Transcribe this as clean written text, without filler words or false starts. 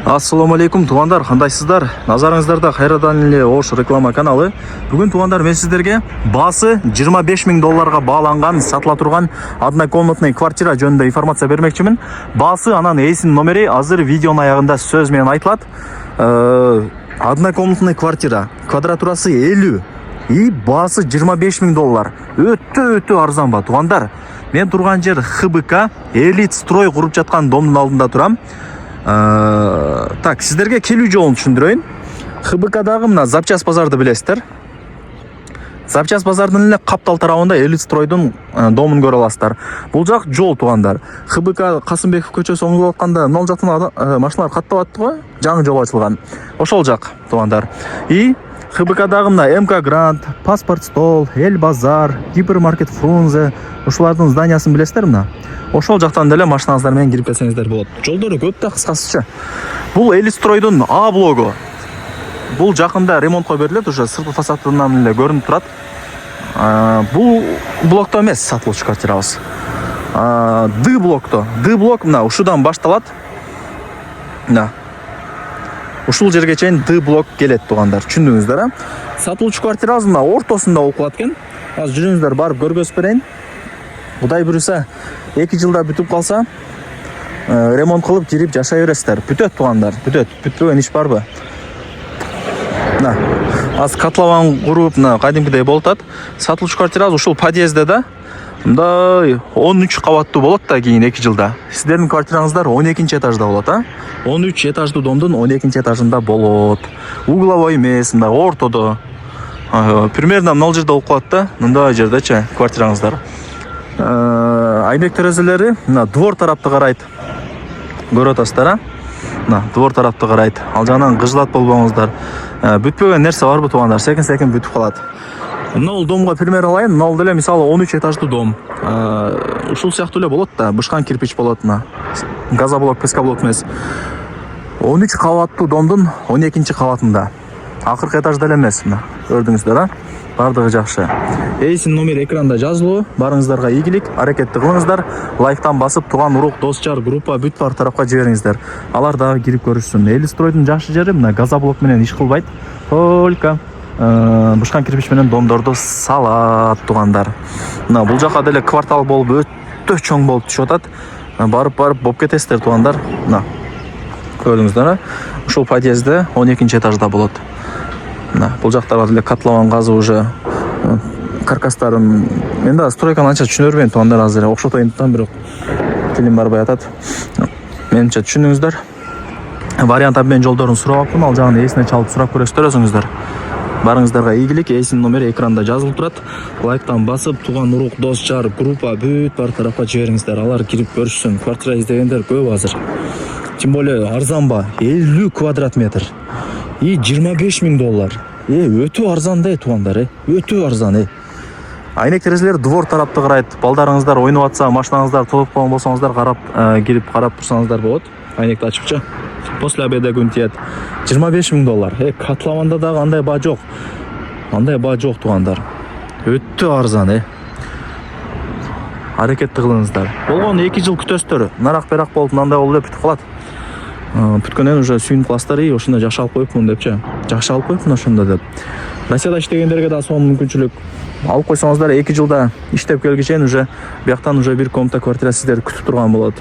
Ассаламу алейкум туғандар, қандайсыздар? Назарыңыздарда қайрадан эле Ош реклама каналы. Бүгін туғандар мен сіздерге басы 25 000 долларға бағаланған, сатыла тұрған однокомнатный квартира жөнінде информация бермекчимин. Басы анан эйсин номери азыр видеонун аягында сөз менен айтылат. Однокомнатный квартира, квадратурасы 50 и басы 25 000 доллар. Өтө арзан ба туғандар. Мен турган жер ХБК Элит строй куруп жаткан домдун алдында турам. Так, сіздерге келүү жолун түшүндүрөйүн. ХБКдагы мына запчас базарды билесиздер. Запчас базардын эле каптал тарабында Элит стройдун домун көрө аласыздар. Бул жак жол тугандар. ХБК Касымбеков көчөсү оңдоп атканда мына жактан машиналар каттап атты го, жаңы жол ачылган. Ошол жак тугандар. И ХБКдагы мына МК Грант, Паспорт Стол, Эл Базар, Гипермаркет Фрунзе, ушулардын зданиясын билесиздер мына. Ошол жактан деле машинаңыздар менен кирип келсеңиздер болот. Жолдору көп да кыскасыча. Бул Элит стройдун А блогу. Бул жакында ремонтко берилет, уже сырткы фасадынан эле көрүнүп турат. Бул блокто эмес сатылуучу квартирабыз. Д блокто. Д блок мына ушудан башталат. Мына ушул жерге чейин Д блок келет тугандар. Түшүндүңүздөр, а? Сатылуучу квартирабыз мына ортосунда окулат экен. Азыр жүрүңүздөр, барып көргөзүп берейин. Кудай буюрса 2 жылда бүтүп калса, ремонт кылып кирип жашай бересиздер. Бүтөт тугандар, бүтөт. Бүтпөгөн иш барбы? Мына, аз котлован куруп, мына кадимкидей болуп атат. Сатылуучу квартирабыз ушул подъездде да. Мындай 13 кабаттуу болот да кийин 2 жылда. Сиздердин квартираңыздар 12 этажда болот, а? 13 этаждуу домдун 12 этажында болот. Угловой эмес, мындай ортодо. Примерно мына жерде болуп калат да, мындай жердечи квартираңыздар. Айнек терезелери мына двор тарапты карайт. Көрүп атасыздар, а? Мына двор тарапты карайт. Ал жагынан кыжылат болбоңуздар. Бүтпөгөн нерсе барбы тугандар? Секин бүтүп калат. Мына домго пример алайын. Мына деле мисалы 13 этаждуу дом. Ушул сыяктуу эле болот да, бышкан кирпич болот мына. Газоблок, пескоблок эмес. 13 кабаттуу домдун 12 кабатында. Акыркы этажда эле эмес мына. Көрдүңүздөр, а? Бардыгы жакшы. Эйсин номер экранда жазылуу. Барыңыздарга ийгилик, аракетти кылыңыздар. Лайктан басып, туган урук, дос жар, группа бүт бар тарапка жибериңиздер. Алар дагы кирип көрүшсүн. Элит стройдун жакшы жери мына газоблок менен иш кылбайт. Только бышкан кирпич менен домдорду салат тугандар. Мына бул жака деле квартал болуп өтө чоң болуп түшүп атат. Барып болуп кетесиздер тугандар. Мына көрдүңүздөр, а? Ушул подъездде 12 этажда болот. Мына бул жактарга деле котлован газы уже каркастарын. Мен да стройканы анча түшүнөрбөйм тугандар, азыр окшотойм да, бирок тилим барбай атат. Менимче түшүндүңүздөр. Вариант обмен жолдорун сурап алыптым, ал жагын эсине чалып сурап көрөсүздөр өзүңүздөр. Барыңыздарга ийгилик, эсин номери экранда жазылып турат. Лайктан басып, туган урук, дос жар, группа бүт бар тарапка жибериңиздер. Алар кирип көрүшсүн. Квартира издегендер көп азыр. Тем более арзанба, 50 квадрат метр. И 25 000 доллар. Өтө арзан да тугандар, өтө арзан. Айнек терезелер двор тарапты карайт. Балдарыңыздар ойноп атса, машинаңыздар толуп калган болсоңуздар карап, кирип карап турсаңыздар болот. Айнекти ачыпчы. После обеда күн тиет. 25 000 доллар. Котлованда дагы андай баа жок. Андай баа жок тугандар. Өтө арзан, Аракетти кылыңыздар. Болгон 2 жыл күтөсүздөр. Нарак-берак болуп, мындай болуп эле бүтүп калат. Бүткөндөн уже сүйүнүп каласыздар, ошондо жакшы алып коюпмун депчи. Жакшы алып коюпмун ошондо деп. Россияда иштегендерге да сонун мүмкүнчүлүк. Алып койсоңуздар 2 жылда иштеп келгичен уже бияктан уже бир комната квартира сиздерди күтүп турган болот.